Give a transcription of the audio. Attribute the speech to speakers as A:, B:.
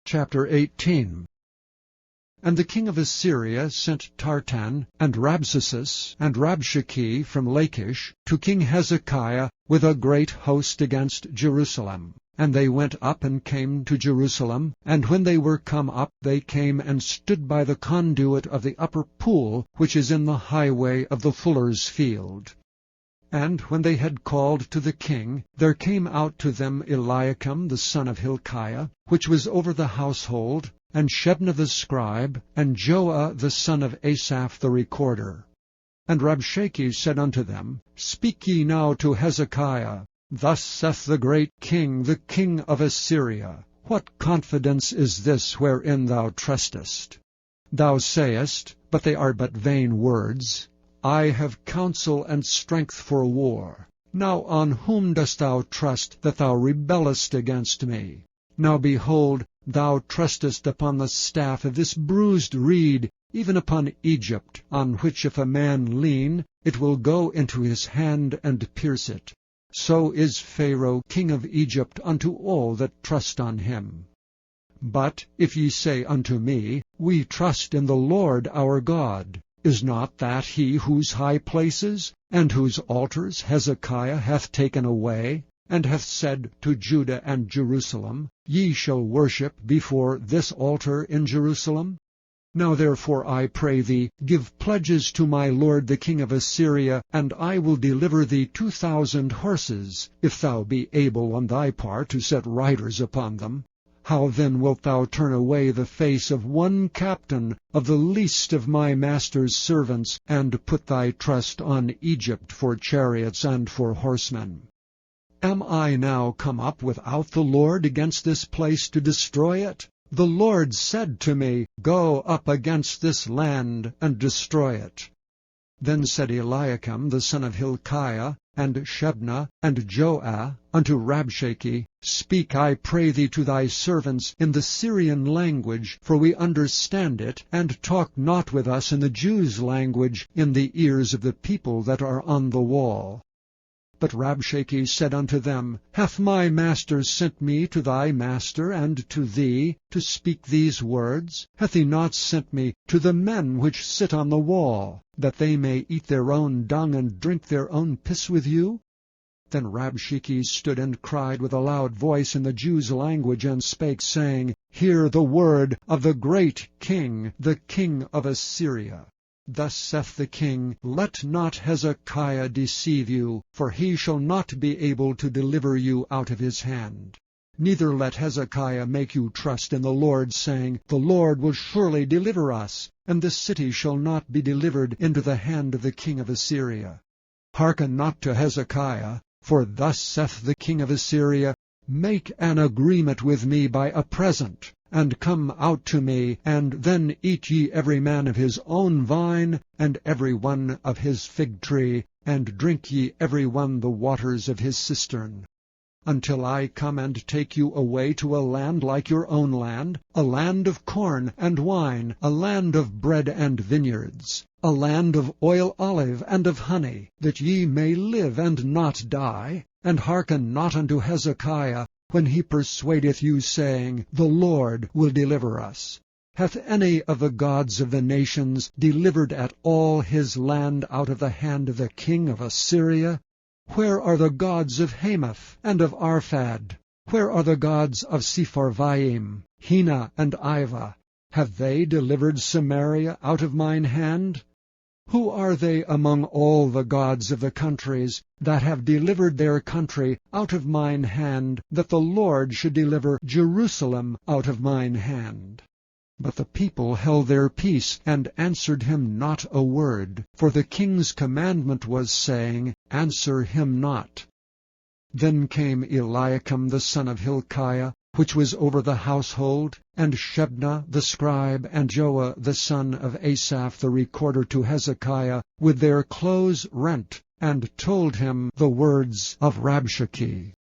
A: Chapter 18. And the king of Assyria sent Tartan, and Rabsaces, and Rabshakeh from Lachish to King Hezekiah with a great host against Jerusalem. And they went up and came to Jerusalem, and when they were come up, they came and stood by the conduit of the upper pool, which is in the highway of the fuller's field. And when they had called to the king, there came out to them Eliakim the son of Hilkiah, which was over the household, and Shebna the scribe, and Joah the son of Asaph the recorder. And Rabshakeh said unto them, Speak ye now to Hezekiah, Thus saith the great king, the king of Assyria, What confidence is this wherein thou trustest? Thou sayest, but they are but vain words, I have counsel and strength for war. Now on whom dost thou trust, that thou rebellest against me? Now behold, thou trustest upon the staff of this bruised reed, even upon Egypt, on which if a man lean, it will go into his hand and pierce it. So is Pharaoh king of Egypt unto all that trust on him. But if ye say unto me, We trust in the Lord our God, is not that he whose high places and whose altars Hezekiah hath taken away, and hath said to Judah and Jerusalem, Ye shall worship before this altar in Jerusalem? Now therefore I pray thee, give pledges to my lord the king of Assyria, and I will deliver thee 2,000 horses, if thou be able on thy part to set riders upon them. How then wilt thou turn away the face of one captain of the least of my master's servants, and put thy trust on Egypt for chariots and for horsemen? Am I now come up without the Lord against this place to destroy it? The Lord said to me, Go up against this land, and destroy it. Then said Eliakim the son of Hilkiah, and Shebna, and Joah, unto Rabshakeh, Speak, I pray thee, to thy servants in the Syrian language, for we understand it, and talk not with us in the Jews' language, in the ears of the people that are on the wall. But Rabshakeh said unto them, Hath my master sent me to thy master and to thee, to speak these words? Hath he not sent me to the men which sit on the wall, that they may eat their own dung and drink their own piss with you? Then Rabshakeh stood and cried with a loud voice in the Jews' language, and spake, saying, Hear the word of the great king, the king of Assyria. Thus saith the king, Let not Hezekiah deceive you, for he shall not be able to deliver you out of his hand. Neither let Hezekiah make you trust in the Lord, saying, The Lord will surely deliver us, and this city shall not be delivered into the hand of the king of Assyria. Hearken not to Hezekiah, for thus saith the king of Assyria, Make an agreement with me by a present, and come out to me, and then eat ye every man of his own vine, and every one of his fig tree, and drink ye every one the waters of his cistern, until I come and take you away to a land like your own land, a land of corn and wine, a land of bread and vineyards, a land of oil olive and of honey, that ye may live and not die. And hearken not unto Hezekiah, when he persuadeth you, saying, The Lord will deliver us. Hath any of the gods of the nations delivered at all his land out of the hand of the king of Assyria? Where are the gods of Hamath and of Arphad? Where are the gods of Sepharvaim, Hena and Ivah? Have they delivered Samaria out of mine hand? Who are they among all the gods of the countries that have delivered their country out of mine hand, that the Lord should deliver Jerusalem out of mine hand? But the people held their peace, and answered him not a word, for the king's commandment was, saying, Answer him not. Then came Eliakim the son of Hilkiah, which was over the household, and Shebna the scribe, and Joah the son of Asaph the recorder, to Hezekiah, with their clothes rent, and told him the words of Rabshakeh.